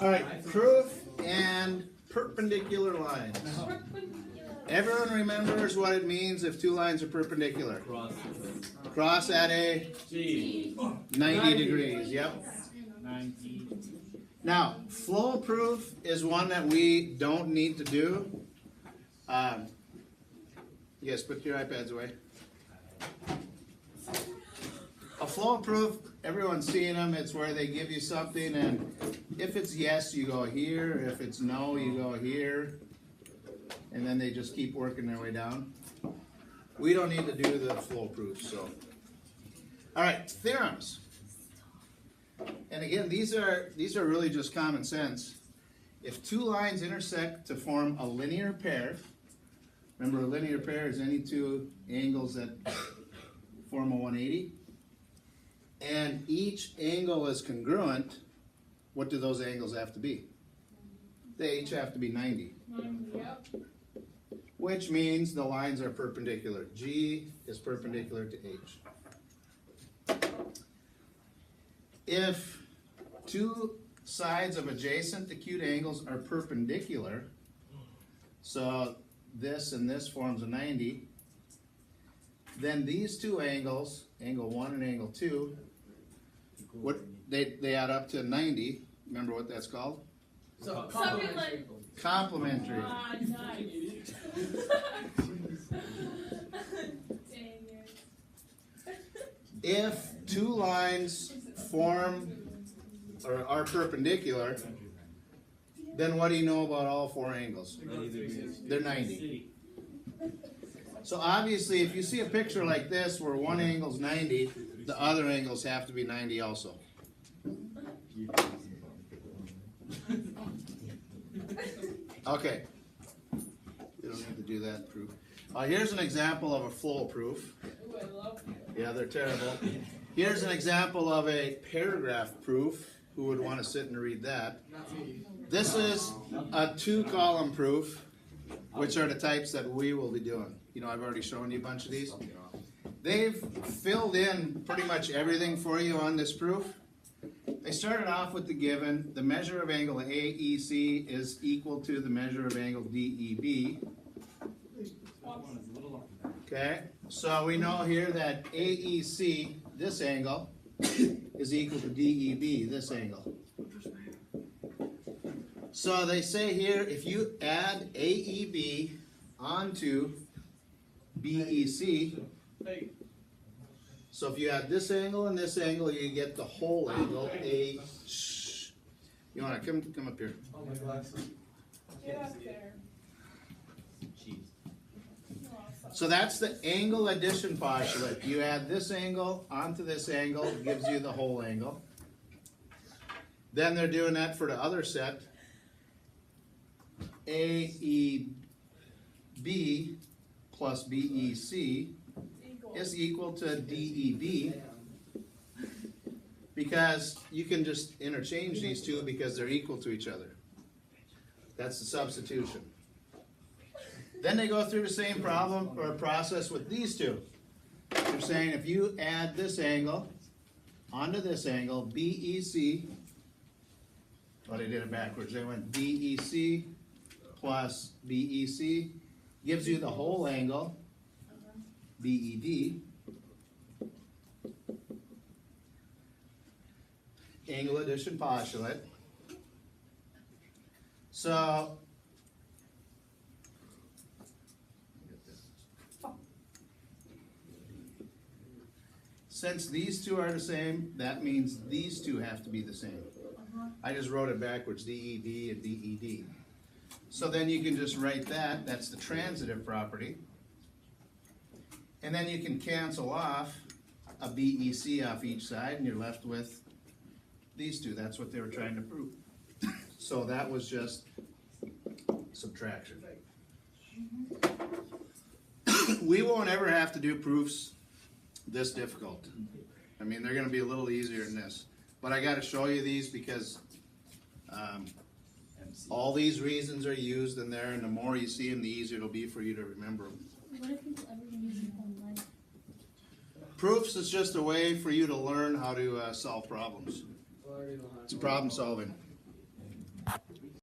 All right, proof and perpendicular lines. Everyone remembers what it means if two lines are perpendicular. Cross at a 90 degrees. Yep. 90. Now, flow proof is one that we don't need to do. You guys put your iPads away. A flow proof, everyone's seeing them. It's where they give you something, and if it's yes, you go here. If it's no, you go here. And then they just keep working their way down. We don't need to do the flow proof, so. All right, theorems. And again, these are really just common sense. If two lines intersect to form a linear pair, remember a linear pair is any two angles that form a 180, and each angle is congruent, what do those angles have to be? They each have to be 90. Yep. Which means the lines are perpendicular. G is perpendicular to H. If two sides of adjacent acute angles are perpendicular, so this and this forms a 90, then these two angles, angle 1 and angle 2, what they add up to 90. Remember what that's called? So, Complementary. Complementary. Ah, nice. Dang it. If two lines form or are perpendicular, then what do you know about all four angles? They're 90. So obviously, if you see a picture like this where one angle's 90, the other angles have to be 90 also. Okay. We don't need to do that proof. Here's an example of a flow proof. Ooh, I love it. Yeah, they're terrible. Here's an example of a paragraph proof. Who would want to sit and read that? This is a 2-column proof, which are the types that we will be doing. You know, I've already shown you a bunch of these. They've filled in pretty much everything for you on this proof. They started off with the given. The measure of angle AEC is equal to the measure of angle DEB. Okay, so we know here that AEC, this angle, is equal to DEB, this angle. So they say here, if you add AEB onto BEC, so if you add this angle and this angle, you get the whole angle. You want to come up here? Oh my glasses. Get up there. So that's the angle addition postulate. You add this angle onto this angle, it gives you the whole angle. Then they're doing that for the other set. AEB plus BEC is equal to DEB, because you can just interchange these two because they're equal to each other. That's the substitution. Then they go through the same problem or process with these two. They're saying if you add this angle onto this angle, BEC, well, they did it backwards. They went BEC plus BEC gives you the whole angle, BED. Angle addition postulate. So since these two are the same, that means these two have to be the same. I just wrote it backwards, DED and DED. So then you can just write that, that's the transitive property. And then you can cancel off a BEC off each side and you're left with these two. That's what they were trying to prove. So that was just subtraction. We won't ever have to do proofs this difficult. I mean, they're going to be a little easier than this. But I got to show you these because all these reasons are used in there, and the more you see them, the easier it'll be for you to remember them. What if people ever use your whole life? Proofs is just a way for you to learn how to solve problems. It's problem solving.